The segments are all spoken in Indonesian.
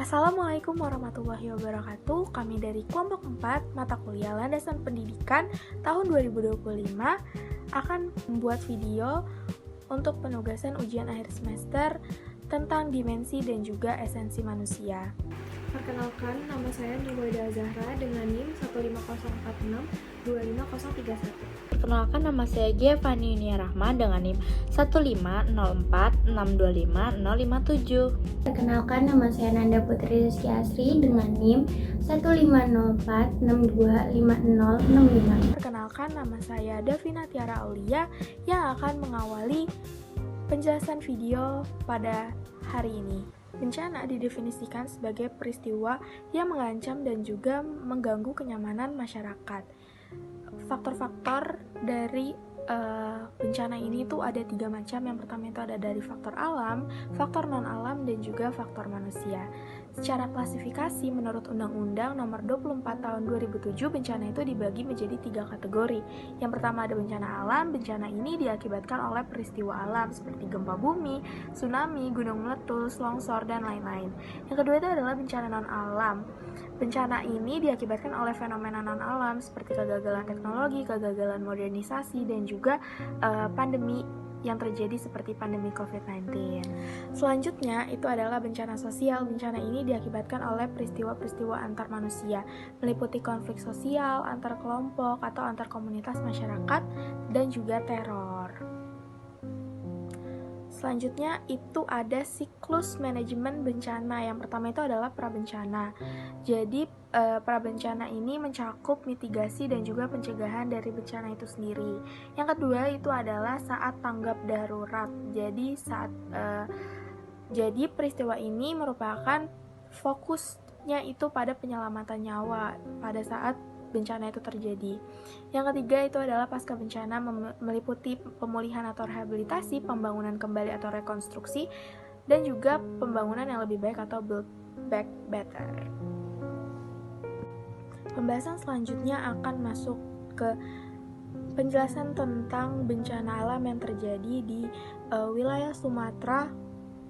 Assalamualaikum warahmatullahi wabarakatuh. Kami dari kelompok 4 mata kuliah Landasan Pendidikan tahun 2025 akan membuat video untuk penugasan ujian akhir semester tentang dimensi dan juga esensi manusia. Perkenalkan, nama saya Nurweda Zahra dengan NIM 15046-25031. Perkenalkan, nama saya Giovanni Yunia Rahma dengan NIM 15046250057. Perkenalkan, nama saya Nanda Putri Rizky Asri dengan NIM 15046250065. Perkenalkan, nama saya Davina Tiara Aulia yang akan mengawali penjelasan video pada hari ini. Bencana didefinisikan sebagai peristiwa yang mengancam dan juga mengganggu kenyamanan masyarakat. Faktor-faktor dari bencana ini tuh ada 3 macam. Yang pertama itu ada dari faktor alam, faktor non-alam, dan juga faktor manusia. Secara klasifikasi, menurut Undang-Undang Nomor 24 Tahun 2007, bencana itu dibagi menjadi 3 kategori. Yang pertama ada bencana alam. Bencana ini diakibatkan oleh peristiwa alam seperti gempa bumi, tsunami, gunung meletus, longsor, dan lain-lain. Yang kedua itu adalah bencana non-alam. Bencana ini diakibatkan oleh fenomena non-alam seperti kegagalan teknologi, kegagalan modernisasi, dan juga pandemi yang terjadi seperti pandemi COVID-19. Selanjutnya itu adalah bencana sosial. Bencana ini diakibatkan oleh peristiwa-peristiwa antar manusia, meliputi konflik sosial, antar kelompok atau antar komunitas masyarakat, dan juga teror. Selanjutnya itu ada siklus manajemen bencana. Yang pertama itu adalah prabencana. Jadi prabencana ini mencakup mitigasi dan juga pencegahan dari bencana itu sendiri. Yang kedua itu adalah saat tanggap darurat. Jadi peristiwa ini merupakan fokusnya itu pada penyelamatan nyawa pada saat bencana itu terjadi. Yang ketiga itu adalah pasca bencana, meliputi pemulihan atau rehabilitasi, pembangunan kembali atau rekonstruksi, dan juga pembangunan yang lebih baik atau build back better. Pembahasan selanjutnya akan masuk ke penjelasan tentang bencana alam yang terjadi di wilayah Sumatera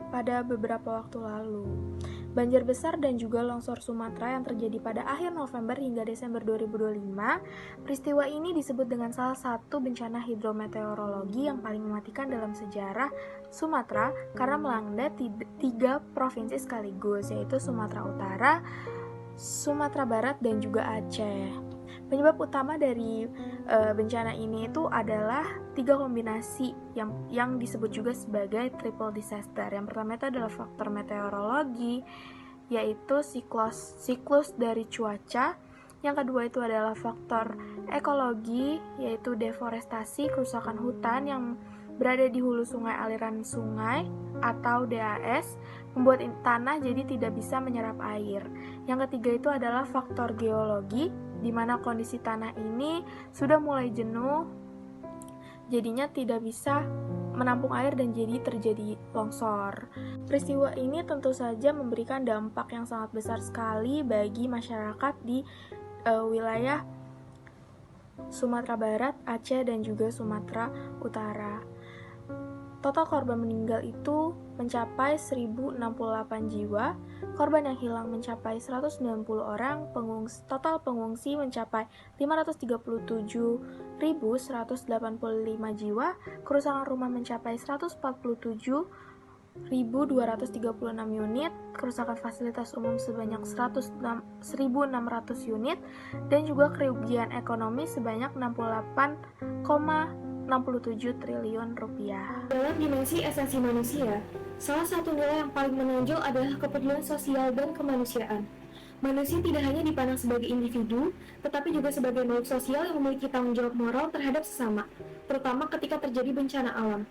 pada beberapa waktu lalu. Banjir besar dan juga longsor Sumatera yang terjadi pada akhir November hingga Desember 2025. Peristiwa ini disebut dengan salah satu bencana hidrometeorologi yang paling mematikan dalam sejarah Sumatera karena melanda 3 provinsi sekaligus, yaitu Sumatera Utara, Sumatera Barat, dan juga Aceh. Penyebab utama dari bencana ini itu adalah 3 kombinasi yang disebut juga sebagai triple disaster. Yang pertama itu adalah faktor meteorologi, yaitu siklus dari cuaca. Yang kedua itu adalah faktor ekologi, yaitu deforestasi, kerusakan hutan yang berada di hulu sungai, aliran sungai atau DAS, membuat tanah jadi tidak bisa menyerap air. Yang ketiga itu adalah faktor geologi, di mana kondisi tanah ini sudah mulai jenuh, jadinya tidak bisa menampung air dan jadi terjadi longsor. Peristiwa ini tentu saja memberikan dampak yang sangat besar sekali bagi masyarakat di wilayah Sumatera Barat, Aceh, dan juga Sumatera Utara. Total korban meninggal itu mencapai 1068 jiwa, korban yang hilang mencapai 190 orang, total pengungsi mencapai 537.185 jiwa, kerusakan rumah mencapai 147.236 unit, kerusakan fasilitas umum sebanyak 1.600 unit, dan juga kerugian ekonomi sebanyak 68,67 triliun rupiah. Dalam dimensi esensi manusia, salah satu nilai yang paling menonjol adalah kepedulian sosial dan kemanusiaan. Manusia tidak hanya dipandang sebagai individu, tetapi juga sebagai makhluk sosial yang memiliki tanggung jawab moral terhadap sesama, terutama ketika terjadi bencana alam.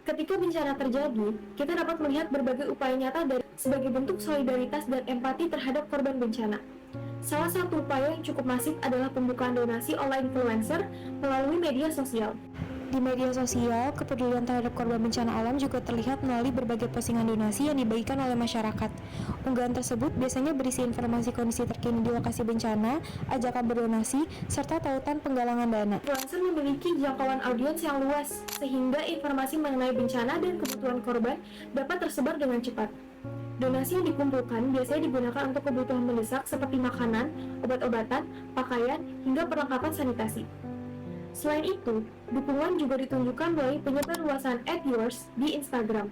Ketika bencana terjadi, kita dapat melihat berbagai upaya nyata sebagai bentuk solidaritas dan empati terhadap korban bencana. Salah satu upaya yang cukup masif adalah pembukaan donasi oleh influencer melalui media sosial. Di media sosial, kepedulian terhadap korban bencana alam juga terlihat melalui berbagai postingan donasi yang dibagikan oleh masyarakat. Unggahan tersebut biasanya berisi informasi kondisi terkini di lokasi bencana, ajakan berdonasi, serta tautan penggalangan dana. Influencer memiliki jangkauan audiens yang luas, sehingga informasi mengenai bencana dan kebutuhan korban dapat tersebar dengan cepat. Donasi yang dikumpulkan biasanya digunakan untuk kebutuhan mendesak seperti makanan, obat-obatan, pakaian, hingga perlengkapan sanitasi. Selain itu, dukungan juga ditunjukkan melalui penyebarluasan @yours di Instagram.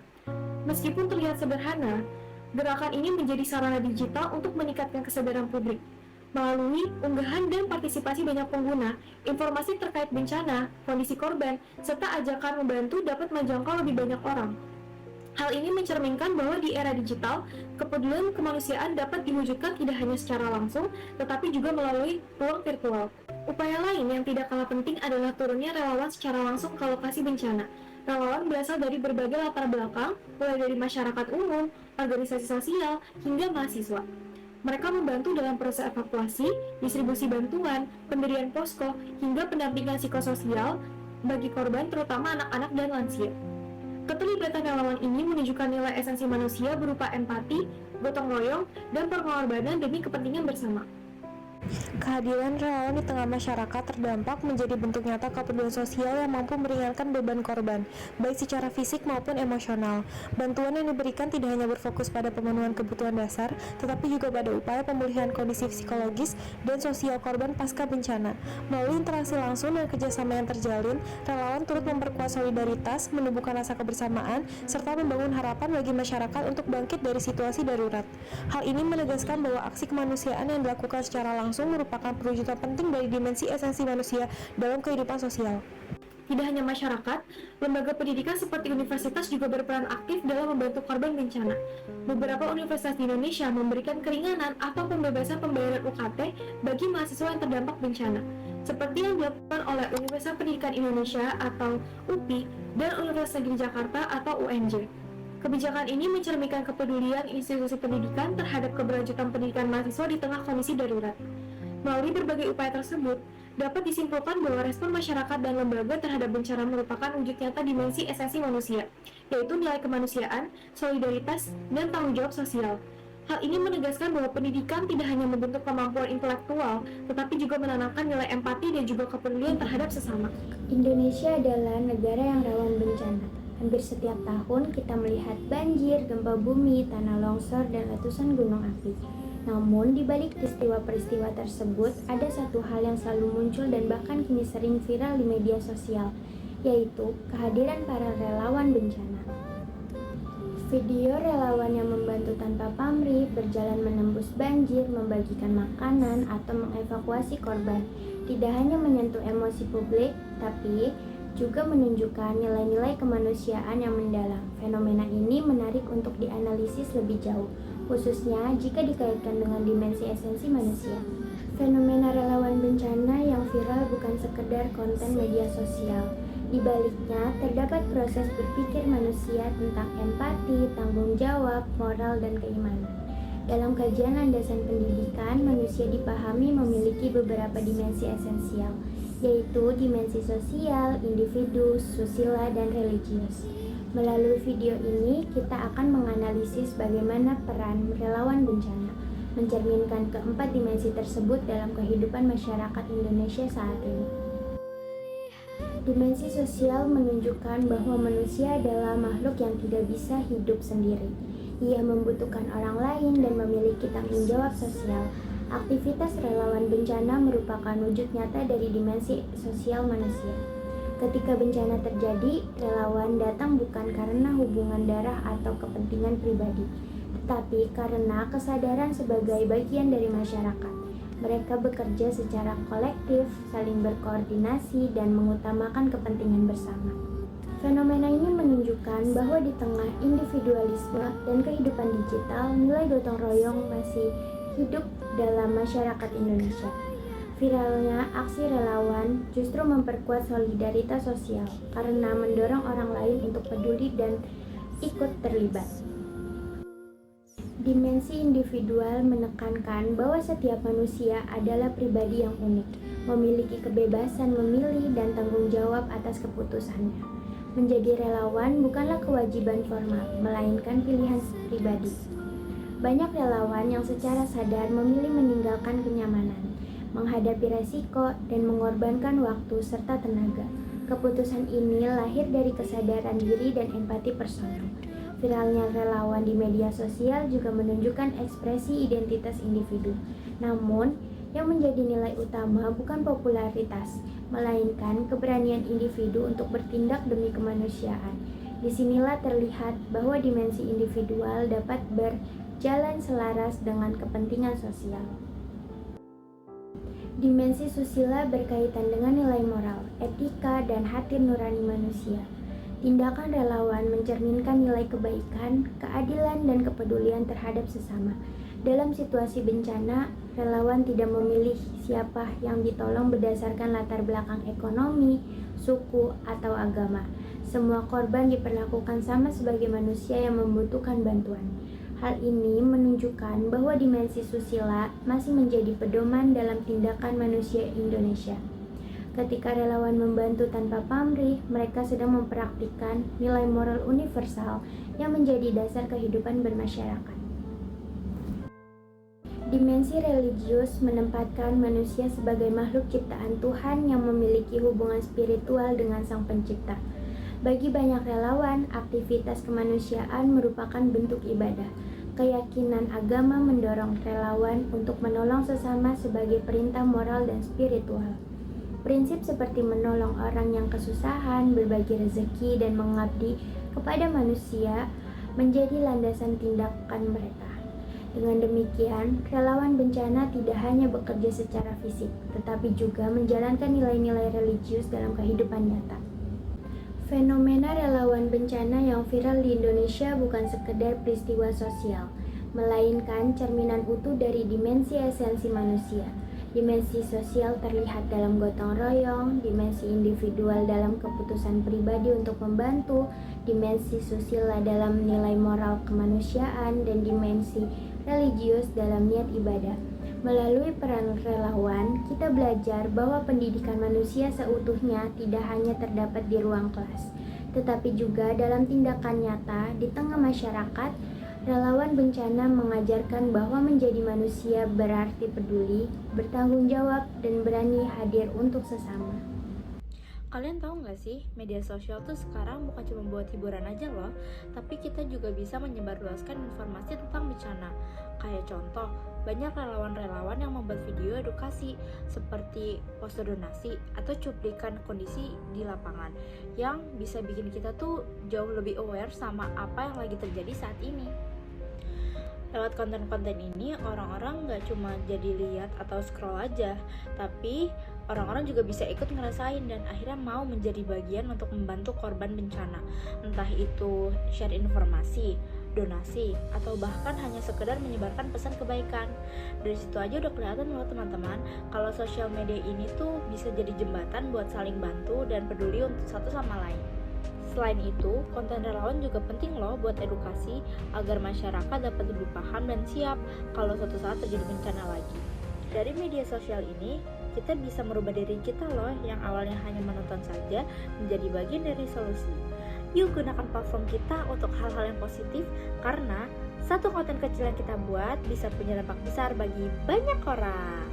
Meskipun terlihat sederhana, gerakan ini menjadi sarana digital untuk meningkatkan kesadaran publik. Melalui unggahan dan partisipasi banyak pengguna, informasi terkait bencana, kondisi korban, serta ajakan membantu dapat menjangkau lebih banyak orang. Hal ini mencerminkan bahwa di era digital, kepedulian kemanusiaan dapat diwujudkan tidak hanya secara langsung, tetapi juga melalui ruang virtual. Upaya lain yang tidak kalah penting adalah turunnya relawan secara langsung ke lokasi bencana. Relawan berasal dari berbagai latar belakang, mulai dari masyarakat umum, organisasi sosial, hingga mahasiswa. Mereka membantu dalam proses evakuasi, distribusi bantuan, pendirian posko, hingga pendampingan psikososial bagi korban, terutama anak-anak dan lansia. Keterlibatan relawan ini menunjukkan nilai esensi manusia berupa empati, gotong royong, dan pengorbanan demi kepentingan bersama. Kehadiran relawan di tengah masyarakat terdampak menjadi bentuk nyata kepedulian sosial yang mampu meringankan beban korban, baik secara fisik maupun emosional. Bantuan yang diberikan tidak hanya berfokus pada pemenuhan kebutuhan dasar, tetapi juga pada upaya pemulihan kondisi psikologis dan sosial korban pasca bencana. Melalui interaksi langsung dan kerjasama yang terjalin, relawan turut memperkuat solidaritas, menumbuhkan rasa kebersamaan, serta membangun harapan bagi masyarakat untuk bangkit dari situasi darurat. Hal ini menegaskan bahwa aksi kemanusiaan yang dilakukan secara langsung merupakan perwujudan penting dari dimensi esensi manusia dalam kehidupan sosial. Tidak hanya masyarakat, lembaga pendidikan seperti universitas juga berperan aktif dalam membantu korban bencana. Beberapa universitas di Indonesia memberikan keringanan atau pembebasan pembayaran UKT bagi mahasiswa yang terdampak bencana, seperti yang dilakukan oleh Universitas Pendidikan Indonesia atau UPI dan Universitas Negeri Jakarta atau UNJ. Kebijakan ini mencerminkan kepedulian institusi pendidikan terhadap keberlanjutan pendidikan mahasiswa di tengah kondisi darurat. Melalui berbagai upaya tersebut, dapat disimpulkan bahwa respon masyarakat dan lembaga terhadap bencana merupakan wujud nyata dimensi esensi manusia, yaitu nilai kemanusiaan, solidaritas, dan tanggung jawab sosial. Hal ini menegaskan bahwa pendidikan tidak hanya membentuk kemampuan intelektual, tetapi juga menanamkan nilai empati dan juga kepedulian terhadap sesama. Indonesia adalah negara yang rawan bencana. Hampir setiap tahun kita melihat banjir, gempa bumi, tanah longsor, dan letusan gunung api. Namun, di balik peristiwa-peristiwa tersebut, ada satu hal yang selalu muncul dan bahkan kini sering viral di media sosial, yaitu kehadiran para relawan bencana. Video relawan yang membantu tanpa pamrih, berjalan menembus banjir, membagikan makanan, atau mengevakuasi korban, tidak hanya menyentuh emosi publik, tapi juga menunjukkan nilai-nilai kemanusiaan yang mendalam. Fenomena ini menarik untuk dianalisis lebih jauh, khususnya jika dikaitkan dengan dimensi esensi manusia. Fenomena relawan bencana yang viral bukan sekedar konten media sosial. Di baliknya, terdapat proses berpikir manusia tentang empati, tanggung jawab, moral, dan keimanan. Dalam kajian landasan pendidikan, manusia dipahami memiliki beberapa dimensi esensial, yaitu dimensi sosial, individu, susila, dan religius. Melalui video ini, kita akan menganalisis bagaimana peran relawan bencana mencerminkan keempat dimensi tersebut dalam kehidupan masyarakat Indonesia saat ini. Dimensi sosial menunjukkan bahwa manusia adalah makhluk yang tidak bisa hidup sendiri. Ia membutuhkan orang lain dan memiliki tanggung jawab sosial. Aktivitas relawan bencana merupakan wujud nyata dari dimensi sosial manusia. Ketika bencana terjadi, relawan datang bukan karena hubungan darah atau kepentingan pribadi, tetapi karena kesadaran sebagai bagian dari masyarakat. Mereka bekerja secara kolektif, saling berkoordinasi, dan mengutamakan kepentingan bersama. Fenomena ini menunjukkan bahwa di tengah individualisme dan kehidupan digital, nilai gotong royong masih hidup dalam masyarakat Indonesia. Viralnya aksi relawan justru memperkuat solidaritas sosial karena mendorong orang lain untuk peduli dan ikut terlibat. Dimensi individual menekankan bahwa setiap manusia adalah pribadi yang unik, memiliki kebebasan memilih dan tanggung jawab atas keputusannya. Menjadi relawan bukanlah kewajiban formal, melainkan pilihan pribadi. Banyak relawan yang secara sadar memilih meninggalkan kenyamanan, menghadapi resiko, dan mengorbankan waktu serta tenaga. Keputusan ini lahir dari kesadaran diri dan empati personal. Viralnya relawan di media sosial juga menunjukkan ekspresi identitas individu. Namun, yang menjadi nilai utama bukan popularitas, melainkan keberanian individu untuk bertindak demi kemanusiaan. Disinilah terlihat bahwa dimensi individual dapat berjalan selaras dengan kepentingan sosial. Dimensi susila berkaitan dengan nilai moral, etika, dan hati nurani manusia. Tindakan relawan mencerminkan nilai kebaikan, keadilan, dan kepedulian terhadap sesama. Dalam situasi bencana, relawan tidak memilih siapa yang ditolong berdasarkan latar belakang ekonomi, suku, atau agama. Semua korban diperlakukan sama sebagai manusia yang membutuhkan bantuan. Hal ini menunjukkan bahwa dimensi susila masih menjadi pedoman dalam tindakan manusia Indonesia. Ketika relawan membantu tanpa pamrih, mereka sedang mempraktikkan nilai moral universal yang menjadi dasar kehidupan bermasyarakat. Dimensi religius menempatkan manusia sebagai makhluk ciptaan Tuhan yang memiliki hubungan spiritual dengan Sang Pencipta. Bagi banyak relawan, aktivitas kemanusiaan merupakan bentuk ibadah. Keyakinan agama mendorong relawan untuk menolong sesama sebagai perintah moral dan spiritual. Prinsip seperti menolong orang yang kesusahan, berbagi rezeki, dan mengabdi kepada manusia menjadi landasan tindakan mereka. Dengan demikian, relawan bencana tidak hanya bekerja secara fisik, tetapi juga menjalankan nilai-nilai religius dalam kehidupan nyata. Fenomena relawan bencana yang viral di Indonesia bukan sekedar peristiwa sosial, melainkan cerminan utuh dari dimensi esensi manusia. Dimensi sosial terlihat dalam gotong royong, dimensi individual dalam keputusan pribadi untuk membantu, dimensi susila dalam nilai moral kemanusiaan, dan dimensi religius dalam niat ibadah. Melalui peran relawan, kita belajar bahwa pendidikan manusia seutuhnya tidak hanya terdapat di ruang kelas, tetapi juga dalam tindakan nyata di tengah masyarakat. Relawan bencana mengajarkan bahwa menjadi manusia berarti peduli, bertanggung jawab, dan berani hadir untuk sesama. Kalian tahu nggak sih, media sosial tuh sekarang bukan cuma buat hiburan aja loh, tapi kita juga bisa menyebarluaskan informasi tentang bencana. Kayak contoh, banyak relawan-relawan yang membuat video edukasi seperti poster donasi atau cuplikan kondisi di lapangan yang bisa bikin kita tuh jauh lebih aware sama apa yang lagi terjadi saat ini. Lewat konten-konten ini, orang-orang gak cuma jadi lihat atau scroll aja, tapi orang-orang juga bisa ikut ngerasain dan akhirnya mau menjadi bagian untuk membantu korban bencana. Entah itu share informasi, donasi, atau bahkan hanya sekedar menyebarkan pesan kebaikan. Dari situ aja udah kelihatan loh teman-teman, kalau sosial media ini tuh bisa jadi jembatan buat saling bantu dan peduli untuk satu sama lain. Selain itu, konten relawan juga penting loh buat edukasi agar masyarakat dapat lebih paham dan siap kalau suatu saat terjadi bencana lagi. Dari media sosial ini, kita bisa merubah diri kita loh yang awalnya hanya menonton saja menjadi bagian dari solusi. Yuk gunakan platform kita untuk hal-hal yang positif, karena satu konten kecil yang kita buat bisa punya dampak besar bagi banyak orang.